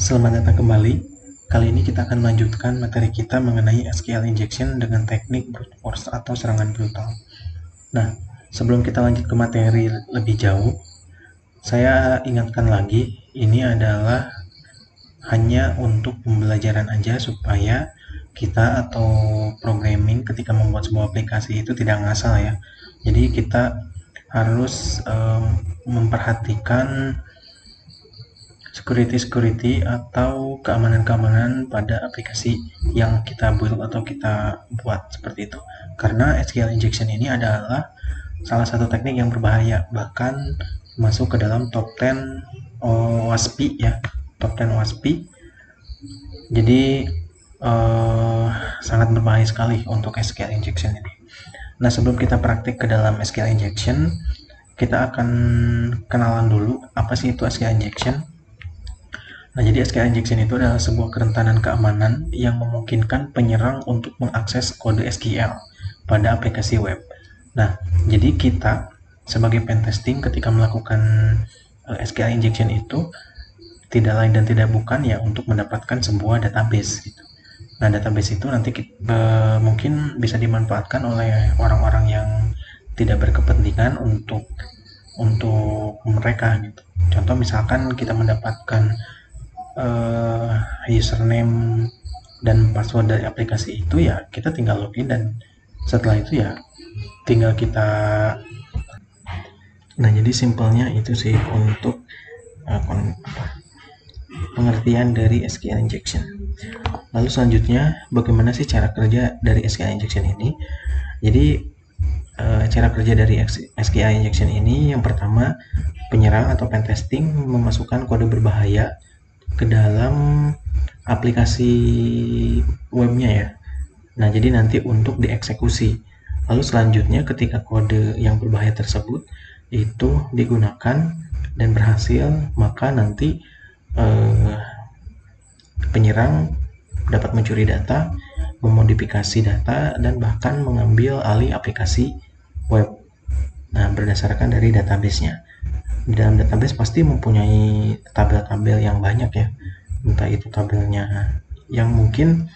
Selamat datang kembali. Kali ini kita akan melanjutkan materi kita mengenai SQL injection dengan teknik brute force atau serangan brutal. Nah, sebelum kita lanjut ke materi lebih jauh, saya ingatkan lagi, ini adalah hanya untuk pembelajaran aja supaya kita atau programming ketika membuat sebuah aplikasi itu tidak ngasal ya. Jadi kita harus memperhatikan security atau keamanan-keamanan pada aplikasi yang kita build atau kita buat seperti itu. Karena SQL injection ini adalah salah satu teknik yang berbahaya, bahkan masuk ke dalam top 10 WASPI ya, top 10 WASPI. Jadi sangat berbahaya sekali untuk SQL injection ini. Nah, sebelum kita praktik ke dalam SQL injection, kita akan kenalan dulu apa sih itu SQL injection. Nah, jadi SQL injection itu adalah sebuah kerentanan keamanan yang memungkinkan penyerang untuk mengakses kode SQL pada aplikasi web. Nah, jadi kita sebagai pentesting ketika melakukan SQL injection itu tidak lain dan tidak bukan ya untuk mendapatkan sebuah database gitu. Nah, database itu nanti mungkin bisa dimanfaatkan oleh orang-orang yang tidak berkepentingan untuk mereka gitu. Contoh misalkan kita mendapatkan username dan password dari aplikasi itu, ya kita tinggal login dan setelah itu ya tinggal kita. Nah, jadi simpelnya itu sih untuk pengertian dari SQL injection. Lalu selanjutnya, bagaimana sih cara kerja dari SQL injection ini? Jadi cara kerja dari SQL injection ini, yang pertama, penyerang atau pentesting memasukkan kode berbahaya ke dalam aplikasi webnya ya. Nah, jadi nanti untuk dieksekusi. Lalu selanjutnya ketika kode yang berbahaya tersebut itu digunakan dan berhasil, maka nanti penyerang dapat mencuri data, memodifikasi data, dan bahkan mengambil alih aplikasi web. Nah, berdasarkan dari database-nya. Di dalam database pasti mempunyai tabel-tabel yang banyak ya. Entah itu tabelnya yang mungkin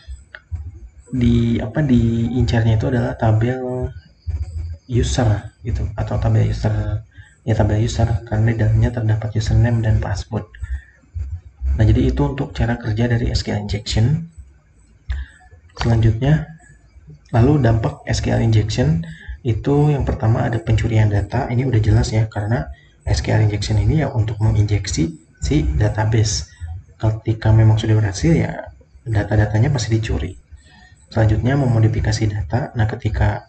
diincarnya itu adalah tabel user gitu, atau tabel user karena di dalamnya terdapat username dan password. Nah, jadi itu untuk cara kerja dari SQL injection. Selanjutnya, lalu dampak SQL injection itu yang pertama ada pencurian data. Ini udah jelas ya, karena SQL injection ini ya untuk menginjeksi si database. Ketika memang sudah berhasil ya data-datanya pasti dicuri. Selanjutnya memodifikasi data. Nah, ketika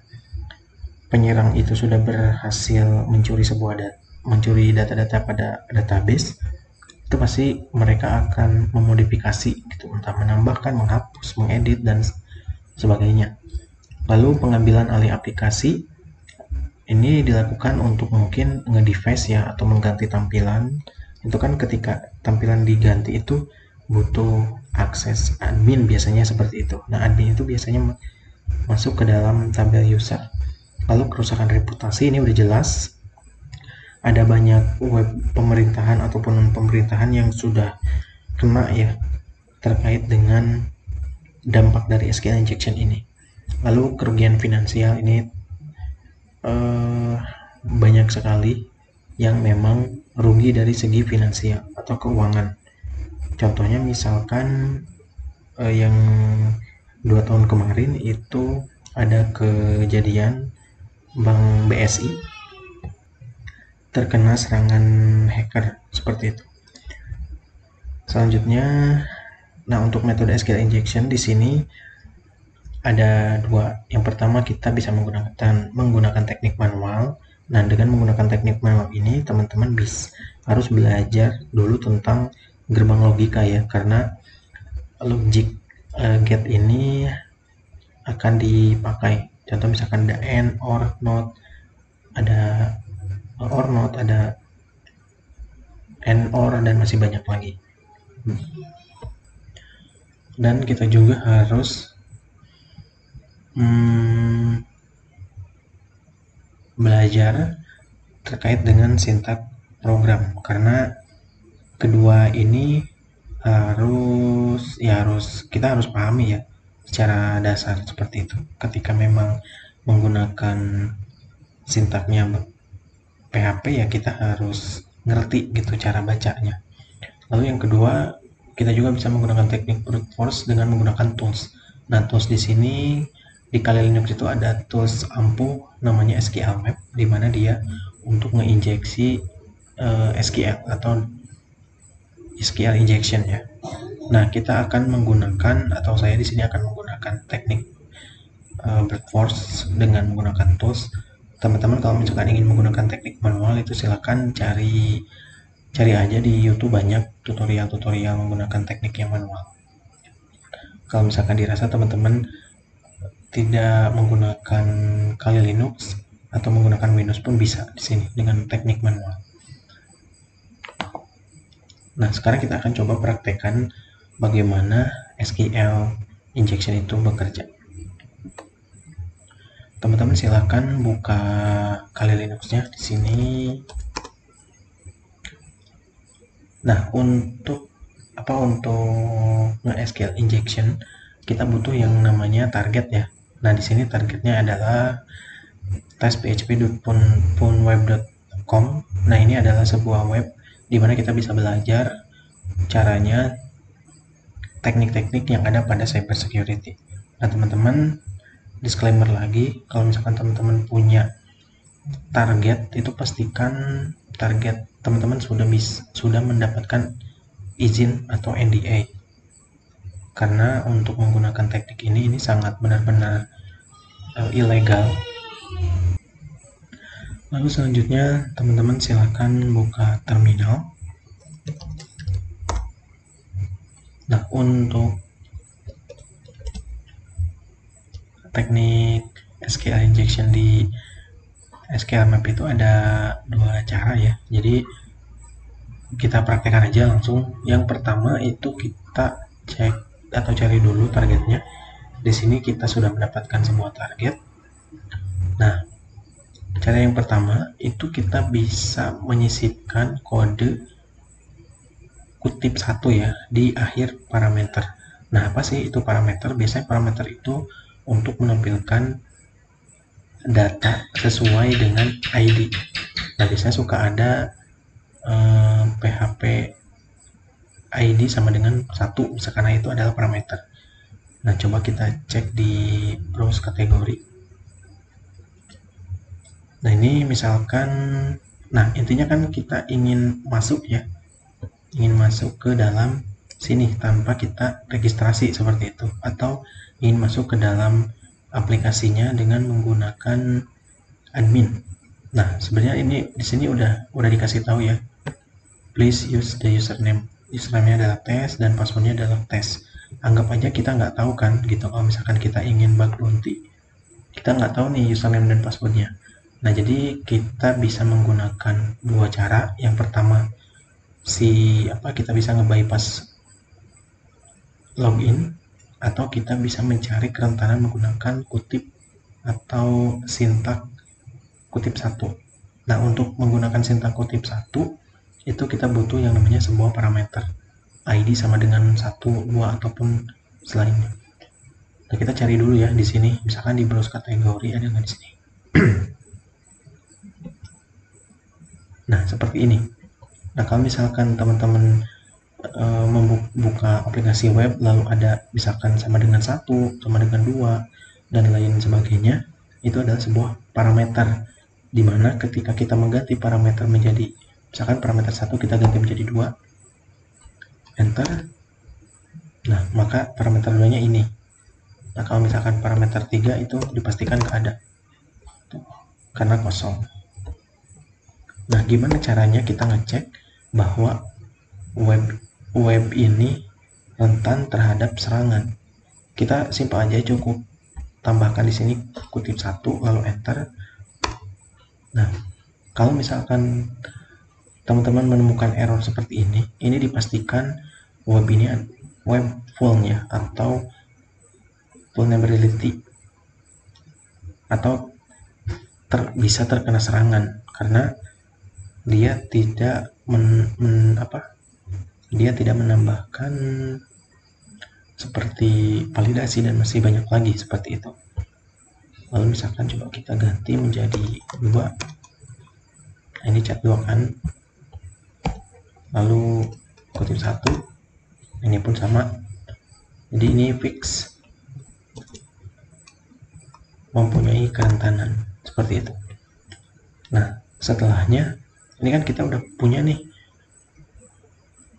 penyerang itu sudah berhasil mencuri data-data pada database, itu pasti mereka akan memodifikasi gitu, entah menambahkan, menghapus, mengedit dan sebagainya. Lalu pengambilan alih aplikasi ini dilakukan untuk mungkin nge-device ya, atau mengganti tampilan. Itu kan ketika tampilan diganti itu butuh akses admin biasanya seperti itu. Nah, admin itu biasanya masuk ke dalam tabel user. Lalu kerusakan reputasi ini udah jelas. Ada banyak web pemerintahan ataupun non pemerintahan yang sudah kena ya terkait dengan dampak dari SQL injection ini. Lalu kerugian finansial ini banyak sekali yang memang rugi dari segi finansial atau keuangan. Contohnya misalkan yang 2 tahun kemarin itu ada kejadian Bank BSI terkena serangan hacker seperti itu. Selanjutnya, nah untuk metode SQL injection di sini ada dua. Yang pertama kita bisa menggunakan teknik manual. Nah, dengan menggunakan teknik manual ini teman-teman harus belajar dulu tentang gerbang logika ya, karena logic gate ini akan dipakai. Contoh misalkan ada AND, OR, NOT, ada AND, OR, dan masih banyak lagi. Dan kita juga harus belajar terkait dengan sintak program, karena kedua ini kita harus pahami ya secara dasar seperti itu. Ketika memang menggunakan sintaknya PHP ya kita harus ngerti gitu cara bacanya. Lalu yang kedua, kita juga bisa menggunakan teknik brute force dengan menggunakan tools. Nah, tools di sini di Kali Linux itu ada tools ampuh namanya SQL Map, di mana dia untuk ngeinjeksi SQL atau SQL injection ya. Nah, kita akan menggunakan atau saya di sini akan menggunakan teknik brute force dengan menggunakan tools. Teman-teman kalau misalkan ingin menggunakan teknik manual itu silakan cari aja di YouTube, banyak tutorial-tutorial menggunakan teknik yang manual. Kalau misalkan dirasa teman-teman tidak menggunakan Kali Linux atau menggunakan Windows pun bisa di sini dengan teknik manual. Nah, sekarang kita akan coba praktekkan bagaimana SQL injection itu bekerja. Teman-teman silakan buka Kali Linux-nya di sini. Nah, untuk nge-SQL injection kita butuh yang namanya target ya. Nah, di sini targetnya adalah test.php.punweb.com. Nah, ini adalah sebuah web di mana kita bisa belajar caranya teknik-teknik yang ada pada cyber security. Nah, teman-teman, disclaimer lagi, kalau misalkan teman-teman punya target, itu pastikan target teman-teman sudah mendapatkan izin atau NDA. Karena untuk menggunakan teknik ini sangat benar-benar ilegal. Lalu selanjutnya teman-teman silakan buka terminal. Nah, untuk teknik SQL injection di SQL Map itu ada dua cara ya. Jadi kita praktekkan aja langsung. Yang pertama itu kita cek atau cari dulu targetnya. Di sini kita sudah mendapatkan sebuah target. Nah, cara yang pertama itu kita bisa menyisipkan kode kutip 1 ya di akhir parameter. Nah, apa sih itu parameter? Biasanya parameter itu untuk menampilkan data sesuai dengan ID. Nah, biasanya suka ada PHP ID sama dengan 1, karena itu adalah parameter. Nah, coba kita cek di browse kategori. Nah, ini misalkan, nah intinya kan kita ingin masuk ya, ingin masuk ke dalam sini tanpa kita registrasi seperti itu, atau ingin masuk ke dalam aplikasinya dengan menggunakan admin. Nah, sebenarnya ini di sini udah dikasih tahu ya. Please use the username. Username-nya adalah tes dan passwordnya adalah tes. Anggap aja kita nggak tahu kan gitu. Kalau misalkan kita ingin bug bounty, kita nggak tahu nih username dan passwordnya. Nah, jadi kita bisa menggunakan dua cara. Yang pertama kita bisa nge-bypass login, atau kita bisa mencari kerentanan menggunakan kutip atau sintak kutip 1. Nah, untuk menggunakan sintak kutip 1 itu kita butuh yang namanya sebuah parameter ID sama dengan 1, 2 ataupun selainnya. Nah, kita cari dulu ya di sini, misalkan di browse kategori ada nggak di sini. Nah, seperti ini. Nah, kalau misalkan teman-teman membuka aplikasi web lalu ada misalkan sama dengan 1, sama dengan 2 dan lain sebagainya, itu adalah sebuah parameter, dimana ketika kita mengganti parameter menjadi, misalkan parameter 1 kita ganti menjadi 2, enter. Nah, maka parameter 2 nya ini. Nah, kalau misalkan parameter 3 itu dipastikan nggak ada karena kosong. Nah, gimana caranya kita ngecek bahwa web ini rentan terhadap serangan? Kita simpel aja, cukup tambahkan di sini kutip 1 lalu enter. Nah, kalau misalkan teman-teman menemukan error seperti ini dipastikan web full-nya atau vulnerability, atau bisa terkena serangan karena dia tidak dia tidak menambahkan seperti validasi dan masih banyak lagi seperti itu. Lalu misalkan coba kita ganti menjadi 2. Nah, ini cat 2 kan, lalu kutip 1, ini pun sama, jadi ini fix mempunyai kerentanan seperti itu. Nah, setelahnya ini kan kita udah punya nih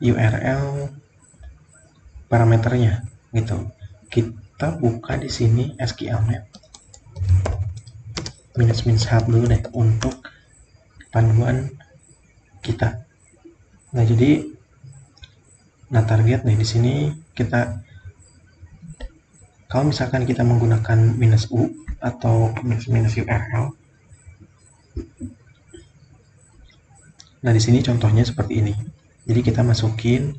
URL parameternya gitu. Kita buka di sini SQLmap -hub dulu deh untuk panduan kita. Nah, jadi target nih di sini kita, kalau misalkan kita menggunakan -u atau -URL. Nah, di sini contohnya seperti ini. Jadi kita masukin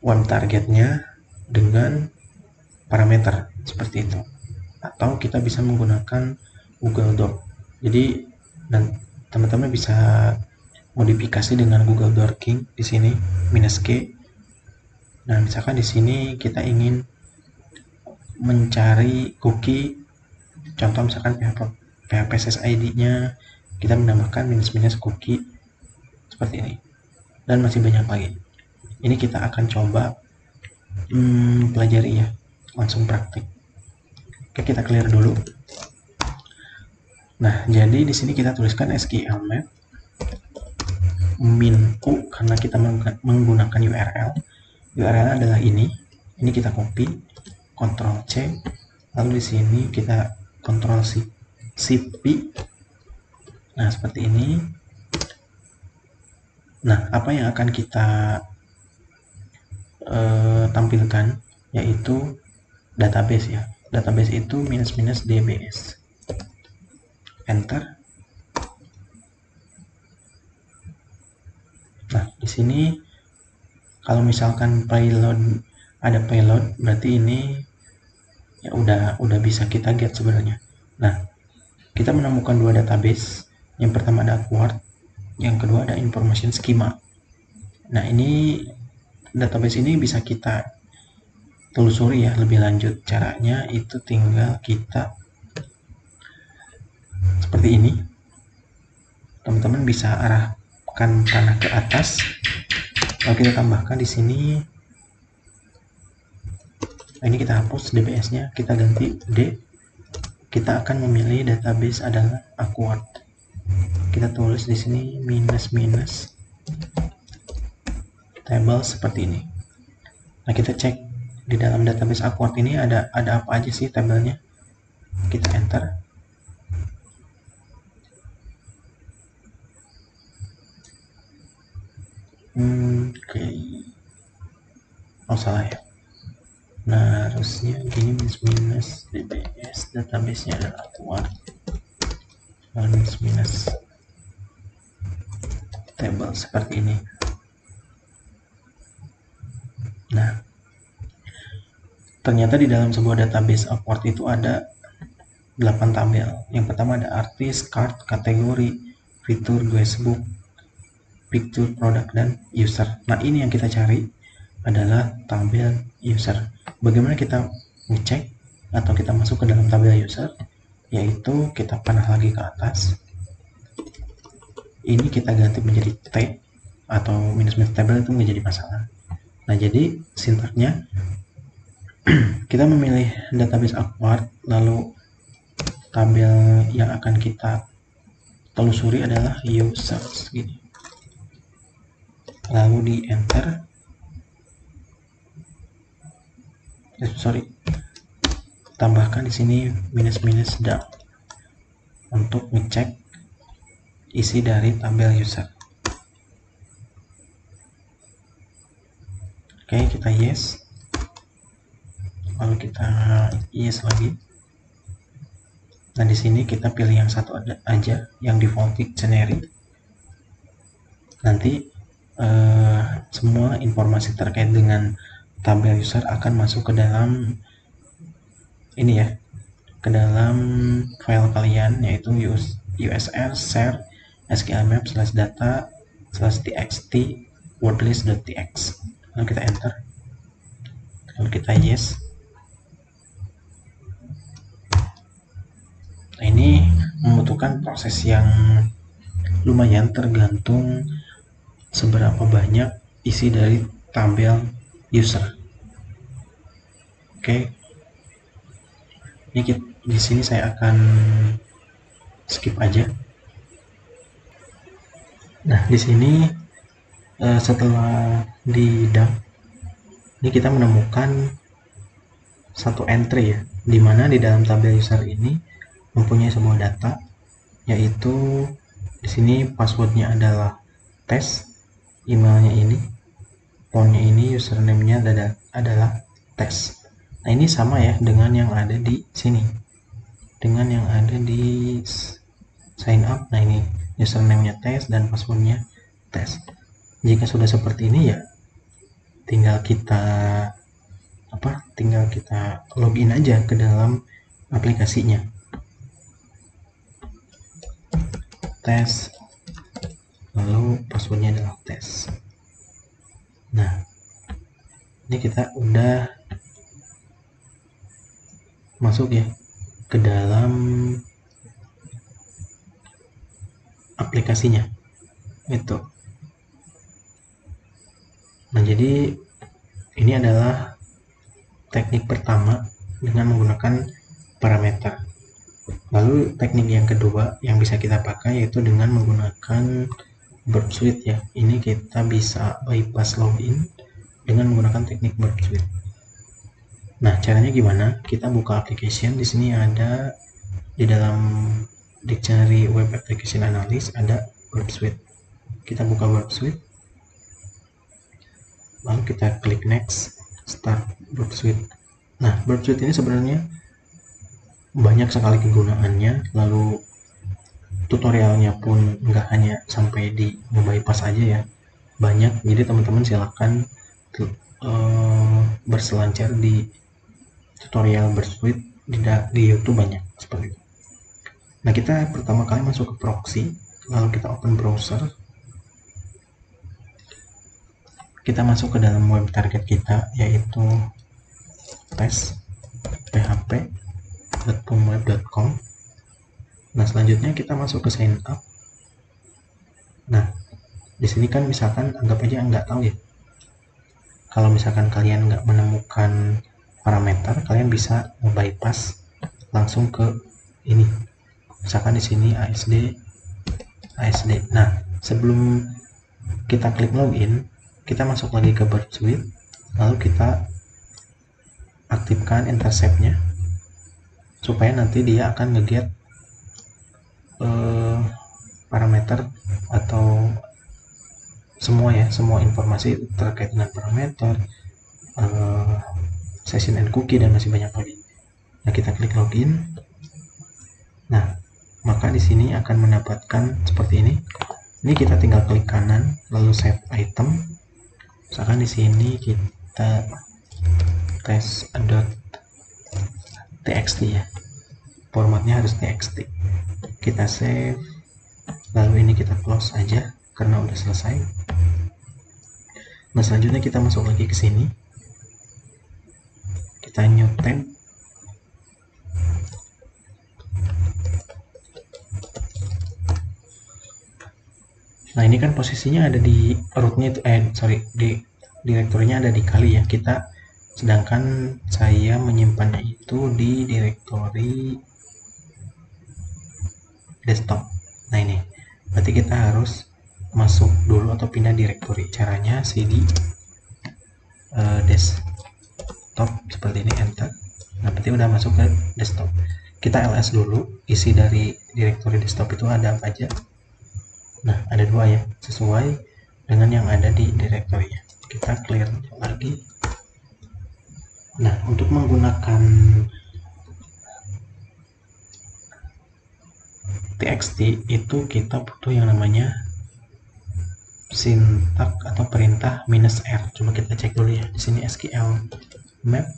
one targetnya dengan parameter seperti itu, atau kita bisa menggunakan Google Doc. Jadi teman-teman bisa modifikasi dengan Google Docking di sini -k. Nah, misalkan di sini kita ingin mencari cookie, contoh misalkan PHP SSID-nya kita menambahkan cookie seperti ini, dan masih banyak lagi. Ini kita akan coba pelajari ya, langsung praktik. Oke, kita clear dulu. Nah, jadi di sini kita tuliskan SQLmap -u karena kita menggunakan URL. URL adalah ini kita copy, Ctrl C, lalu di sini kita Ctrl Shift P. Nah, seperti ini. Nah, apa yang akan kita tampilkan yaitu database ya. Database itu -dbs. Enter. Nah, di sini kalau misalkan ada payload, berarti ini ya udah bisa kita get sebenarnya. Nah, kita menemukan 2 database. Yang pertama ada Aquart, yang kedua ada Information Schema. Nah, ini database ini bisa kita telusuri ya lebih lanjut. Caranya itu tinggal kita seperti ini. Teman-teman bisa arahkan panah ke atas, lalu kita tambahkan di sini. Nah, ini kita hapus DBS-nya, kita ganti D. Kita akan memilih database adalah Aquart. Kita tulis di sini table seperti ini. Nah, kita cek di dalam database Aquart ini ada apa aja sih tabelnya. Kita enter. Oke. Oh, salah ya. Nah, harusnya gini -dbs, database-nya adalah Aquart. Table seperti ini. Nah, ternyata di dalam sebuah database Aquart itu ada 8 tabel. Yang pertama ada artis, card, kategori, fitur, guestbook, picture, product, dan user. Nah, ini yang kita cari adalah tabel user. Bagaimana kita ngecek atau kita masuk ke dalam tabel user? Yaitu kita panah lagi ke atas. Ini kita ganti menjadi T atau -table, itu nggak jadi masalah. Nah, jadi sintaknya kita memilih database Aquart, lalu tabel yang akan kita telusuri adalah users gini. Lalu di enter. Tambahkan di sini -down untuk ngecek isi dari tabel user. Oke, kita yes, lalu kita yes lagi. Nah, di sini kita pilih yang satu aja, yang default dictionary. Nanti semua informasi terkait dengan tabel user akan masuk ke dalam ini ya, ke dalam file kalian, yaitu usr share sqlmap/data /txt wordlist.tx, lalu kita enter, lalu kita yes. Nah, ini membutuhkan proses yang lumayan tergantung seberapa banyak isi dari tabel user. Oke, ini di sini saya akan skip aja. Nah, di sini setelah di dump, ini kita menemukan satu entry ya, dimana di dalam tabel user ini mempunyai sebuah data, yaitu di sini passwordnya adalah tes, emailnya ini, fontnya ini, username-nya adalah tes. Nah, ini sama ya dengan yang ada di sini, dengan yang ada di sign up. Nah, ini username-nya tes dan passwordnya tes. Jika sudah seperti ini ya tinggal kita login aja ke dalam aplikasinya, tes, lalu passwordnya adalah tes. Nah, ini kita udah masuk ya ke dalam aplikasinya itu. Nah, jadi ini adalah teknik pertama dengan menggunakan parameter. Lalu teknik yang kedua yang bisa kita pakai yaitu dengan menggunakan Burp Suite ya. Ini kita bisa bypass login dengan menggunakan teknik Burp Suite. Nah, caranya gimana? Kita buka application, di sini ada di dalam dictionary web application analyst ada Burp Suite. Kita buka Burp Suite. Lalu kita klik next, start Burp Suite. Nah, Burp Suite ini sebenarnya banyak sekali kegunaannya, lalu tutorialnya pun nggak hanya sampai di bypass aja ya, banyak. Jadi teman-teman silahkan berselancar di tutorial Burp Suite di YouTube, banyak seperti itu. Nah, kita pertama kali masuk ke proxy, lalu kita open browser, kita masuk ke dalam web target kita yaitu tes.php.pumweb.com. Nah, selanjutnya kita masuk ke sign up. Nah, di sini kan misalkan anggap aja nggak tahu ya, kalau misalkan kalian nggak menemukan parameter, kalian bisa bypass langsung ke ini, misalkan di sini ASD. Nah, sebelum kita klik login, kita masuk lagi ke Burp Suite, lalu kita aktifkan intercept-nya supaya nanti dia akan nge-get parameter atau semua informasi terkait dengan parameter, session and cookie, dan masih banyak lagi. Nah, kita klik login. Nah, maka di sini akan mendapatkan seperti ini. Ini kita tinggal klik kanan lalu save item. Misalkan di sini kita tes.txt ya, formatnya harus txt. Kita save, lalu ini kita close aja karena udah selesai. Nah, selanjutnya kita masuk lagi ke sini, kita new tab, nah ini kan posisinya ada di rootnya itu di direktorinya ada di kali ya, sedangkan saya menyimpannya itu di direktori desktop. Nah, ini berarti kita harus masuk dulu atau pindah direktori. Caranya cd desktop seperti ini, enter. Nah, berarti udah masuk ke desktop. Kita ls dulu isi dari direktori desktop itu ada apa aja. Nah, ada 2 ya, sesuai dengan yang ada di direktorinya. Kita clear lagi. Nah, untuk menggunakan txt itu kita butuh yang namanya sintak atau perintah -r. Coba kita cek dulu ya. Di sini SQL map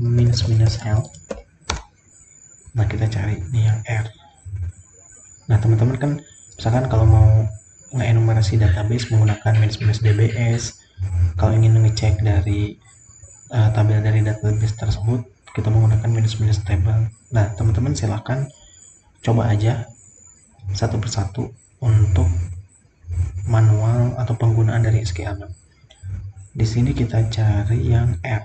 -l. Nah, kita cari nih yang r. Nah, teman-teman kan misalkan kalau mau nge-enumerasi database menggunakan minus DBS. Kalau ingin ngecek dari tabel dari database tersebut, kita menggunakan minus table. Nah, teman-teman silahkan coba aja satu persatu untuk manual atau penggunaan dari SQL. Di sini kita cari yang R.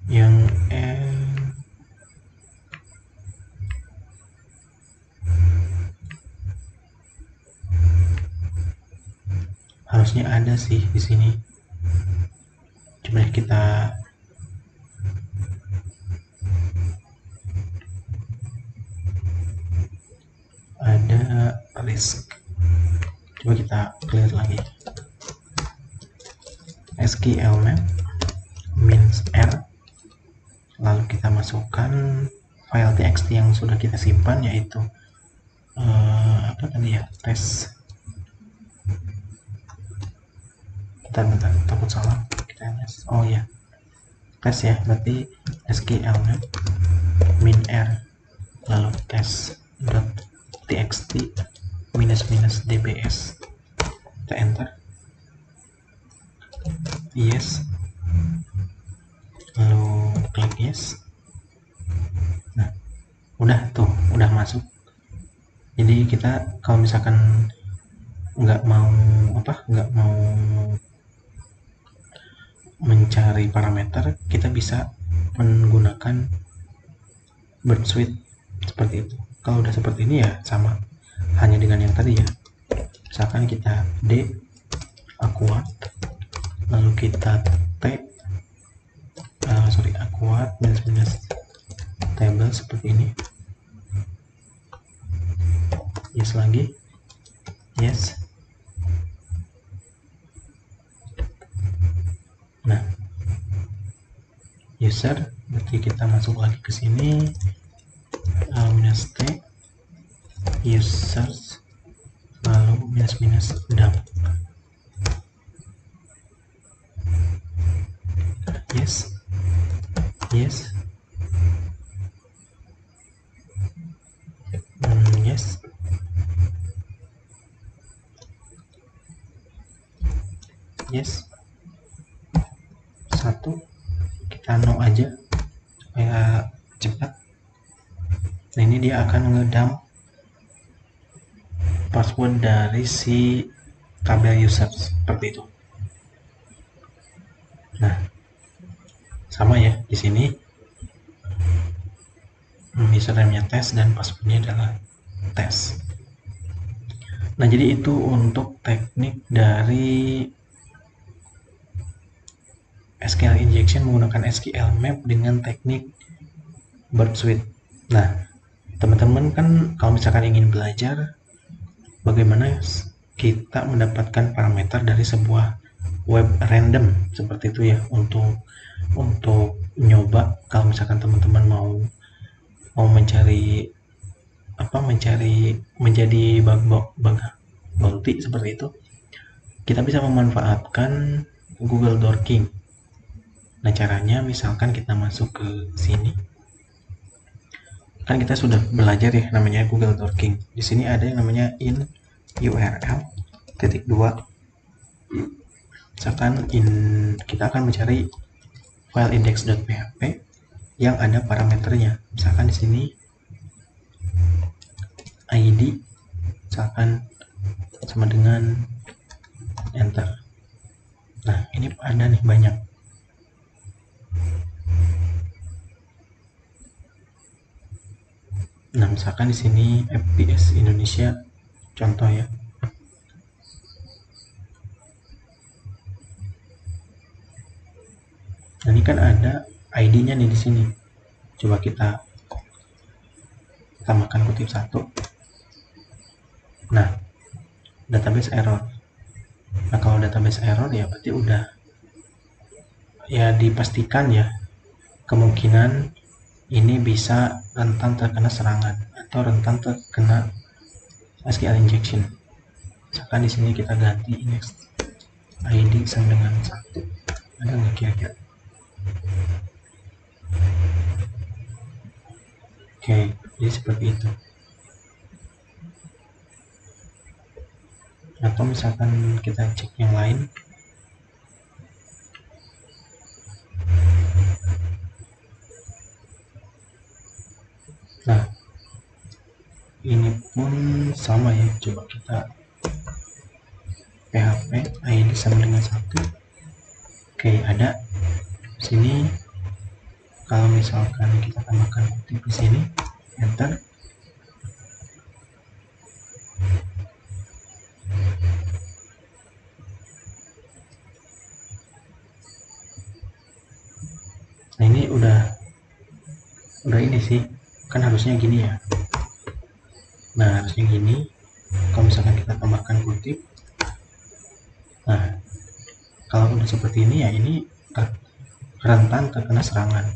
Yang harusnya ada sih di sini. Coba kita ada risk. Coba kita clear lagi. SQL map means R. Lalu kita masukkan file txt yang sudah kita simpan, yaitu apa tadi ya, tes. Bentar, takut salah. Oh ya, tes ya, berarti SQL map min R lalu tes.txt minus dbs. Kita enter. Yes, lalu klik yes. Nah, udah masuk. Jadi kita kalau misalkan nggak mau mencari parameter, kita bisa menggunakan bird suite seperti itu. Kalau udah seperti ini ya sama, hanya dengan yang tadi ya. Misalkan kita D aqua, lalu kita T aqua minus table seperti ini. Yes lagi, yes. Nah, user, berarti kita masuk lagi ke sini, minus T users lalu minus dump. Yes, yes, yes, yes. Satu kita no aja supaya cepat. Nah, ini dia akan ngedump password dari si tabel user seperti itu. Nah, sama ya di sini, username-nya tes dan passwordnya adalah tes. Nah, jadi itu untuk teknik dari SQL injection menggunakan SQL map dengan teknik bird suite. Nah, teman-teman kan kalau misalkan ingin belajar bagaimana kita mendapatkan parameter dari sebuah web random seperti itu ya, untuk nyoba kalau misalkan teman-teman mau mencari menjadi bug bounty seperti itu, kita bisa memanfaatkan Google Dorking. Nah, caranya misalkan kita masuk ke sini, kan kita sudah belajar ya namanya Google Dorking. Di sini ada yang namanya in URL .2. Misalkan kita akan mencari file index.php yang ada parameternya. Misalkan di sini ID misalkan sama dengan enter. Nah, ini ada nih banyak. Nah, misalkan di sini FPS Indonesia contoh ya. Nah, ini kan ada ID-nya nih di sini. Coba kita tambahkan kutip 1. Nah, database error. Nah, kalau database error ya berarti udah ya dipastikan ya kemungkinan ini bisa rentan terkena serangan atau rentan terkena SQL injection. Misalkan di sini kita ganti index ID sama dengan 1. Ada nggak kira-kira? Oke, jadi seperti itu. Atau misalkan kita cek yang lain. Nah, ini pun sama ya, coba kita PHP ID sama dengan 1. Oke, ada sini. Kalau misalkan kita tambahkan kutip di sini, enter. Nah, ini udah ini sih, kan harusnya gini ya. Nah, harusnya gini. Kalau misalkan kita tambahkan kutip, nah kalau udah seperti ini ya, ini rentan terkena serangan.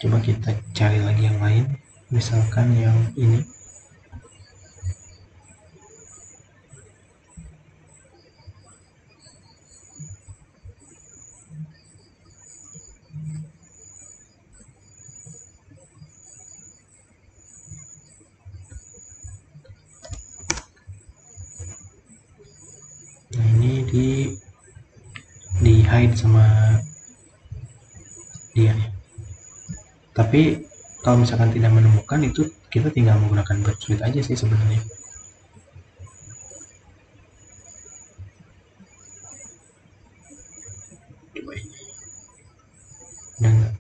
Coba kita cari lagi yang lain, misalkan yang ini. Nah, ini di hide sama dia nih. Tapi kalau misalkan tidak menemukan, itu kita tinggal menggunakan Burp Suite aja sih sebenarnya. Coba ini. Dan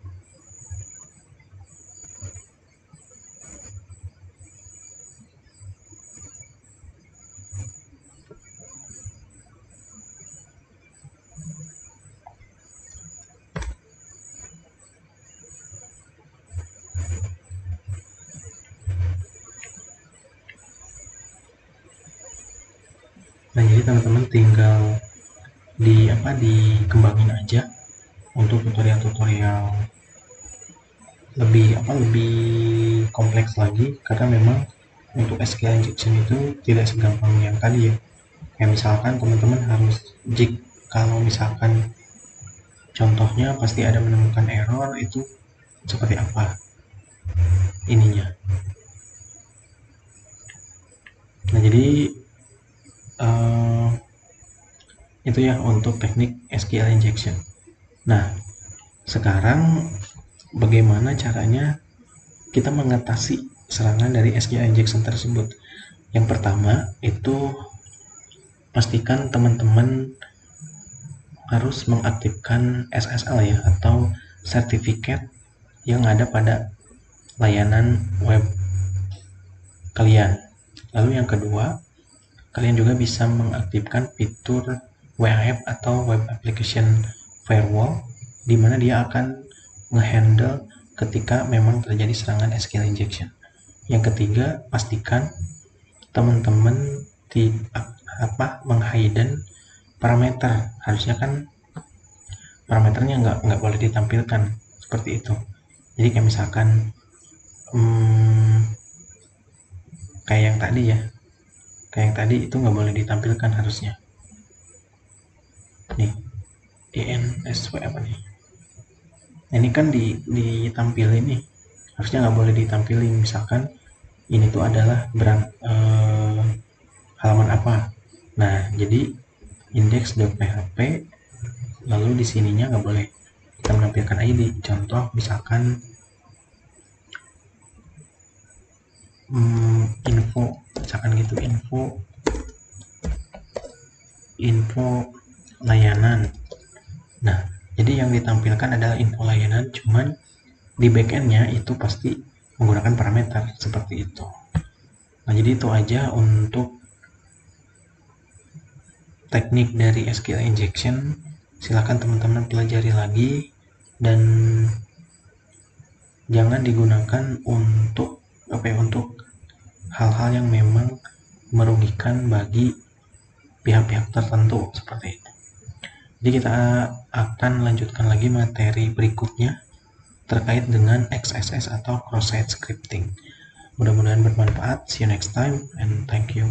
nah, jadi teman-teman tinggal dikembangin aja untuk tutorial-tutorial lebih kompleks lagi, karena memang untuk SQL injection itu tidak segampang yang tadi ya. Kayak misalkan teman-teman harus jig, kalau misalkan contohnya pasti ada menemukan error, itu seperti apa ininya. Nah, jadi itu ya untuk teknik SQL injection. Nah, sekarang bagaimana caranya kita mengatasi serangan dari SQL injection tersebut? Yang pertama itu pastikan teman-teman harus mengaktifkan SSL ya, atau sertifikat yang ada pada layanan web kalian. Lalu yang kedua, kalian juga bisa mengaktifkan fitur WAF atau Web Application Firewall, di mana dia akan ngehandle ketika memang terjadi serangan SQL injection. Yang ketiga, pastikan teman-teman menghidden parameter. Harusnya kan parameternya nggak boleh ditampilkan seperti itu. Jadi kayak misalkan kayak yang tadi ya, kayak yang tadi itu nggak boleh ditampilkan harusnya. Nih, INSW apa nih? Ini kan ditampilin nih, harusnya nggak boleh ditampilin. Misalkan ini tuh adalah halaman apa. Nah, jadi index.php, lalu di sininya nggak boleh kita menampilkan ID. Contoh misalkan info, misalkan gitu, info layanan. Nah, jadi yang ditampilkan adalah info layanan, cuman di backendnya itu pasti menggunakan parameter seperti itu. Nah, jadi itu aja untuk teknik dari SQL injection. Silakan teman-teman pelajari lagi, dan jangan digunakan untuk hal-hal yang memang merugikan bagi pihak-pihak tertentu seperti itu. Jadi kita akan lanjutkan lagi materi berikutnya terkait dengan XSS atau cross-site scripting. Mudah-mudahan bermanfaat. See you next time and thank you.